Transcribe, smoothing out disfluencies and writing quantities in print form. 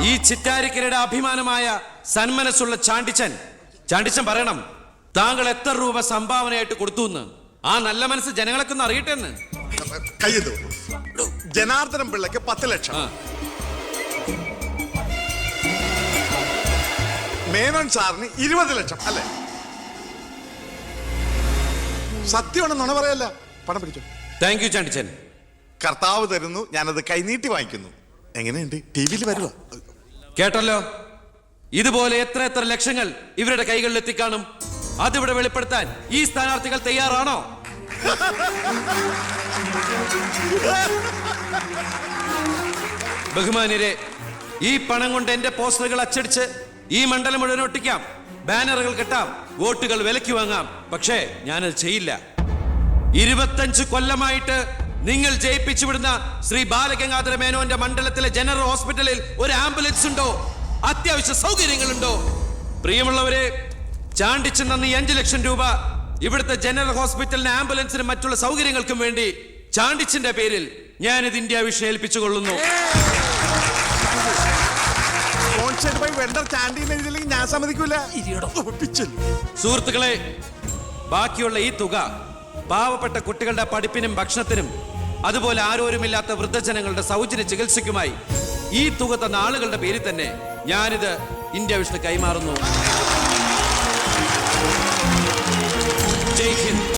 ഈ ചിറ്റാരിക്കരയുടെ അഭിമാനമായ സന്മനസ്സുള്ള ചാണ്ടിച്ചൻ പറയണം, താങ്കൾ എത്ര രൂപ സംഭാവനയായിട്ട് കൊടുത്തു എന്ന്. ആ നല്ല മനസ്സ് ജനങ്ങളൊക്കെ ഒന്ന് അറിയട്ടെ എന്ന്. കയ്യതു ജനാർദ്ദനം പിള്ളയ്ക്ക് 10 ലക്ഷം, മേനോൻ സാറിന് 20 ലക്ഷം അല്ലേ? സത്യമാണ്, നുണ പറയല്ല. പണം പിടിച്ചു. Thank you Chandichan. കർത്താവ് തരുന്നു, ഞാനത് കൈനീട്ടി വാങ്ങിക്കുന്നു. എങ്ങനെയുണ്ട്? ടിവിയിൽ വരുക കേട്ടല്ലോ. ഇതുപോലെ എത്ര ലക്ഷങ്ങൾ ഇവരുടെ കൈകളിൽ എത്തിക്കാണും. അതിവിടെ വെളിപ്പെടുത്താൻ ഈ സ്ഥാനാർത്ഥികൾ തയ്യാറാണോ? ബഹുമാന്യരെ, ഈ പണം കൊണ്ട് എന്റെ പോസ്റ്ററുകൾ അച്ചടിച്ച് ഈ മണ്ഡലം മുഴുവൻ ഒട്ടിക്കാം, ബാനറുകൾ കെട്ടാം, വോട്ടുകൾ വിലയ്ക്ക് വാങ്ങാം. പക്ഷേ ഞാനത് ചെയ്യില്ല. 25 കൊല്ലമായിട്ട് നിങ്ങൾ ജയിപ്പിച്ചു വിടുന്ന ശ്രീ ബാലഗംഗാധര മേനോന്റെ മണ്ഡലത്തിലെ ജനറൽ ഹോസ്പിറ്റലിൽ ഒരു ആംബുലൻസ് ഉണ്ടോ? അത്യാവശ്യ സൗകര്യങ്ങളുണ്ടോ? പ്രിയമുള്ളവരെ, ചാണ്ടിച്ചൻ നന്ദി 5 ലക്ഷം രൂപ ഇവിടുത്തെ ജനറൽ ഹോസ്പിറ്റലിന് ആംബുലൻസിനും മറ്റുള്ള സൗകര്യങ്ങൾക്കും വേണ്ടി ചാണ്ടിച്ചന്റെ പേരിൽ ഞാനിത് ഇന്ത്യ വിഷൻ ഏൽപ്പിച്ചുകൊള്ളുന്നു. ഞാൻ സമ്മതിക്കൂല. സുഹൃത്തുക്കളെ, ബാക്കിയുള്ള ഈ തുക പാവപ്പെട്ട കുട്ടികളുടെ പഠിപ്പിനും ഭക്ഷണത്തിനും അതുപോലെ ആരോരുമില്ലാത്ത വൃദ്ധജനങ്ങളുടെ സൗജന്യ ചികിത്സയ്ക്കുമായി ഈ തുക തന്ന ആളുകളുടെ പേരിൽ തന്നെ ഞാനിത് ഇന്ത്യ വിഷന് കൈമാറുന്നു. ജയ് ഹിന്ദ്.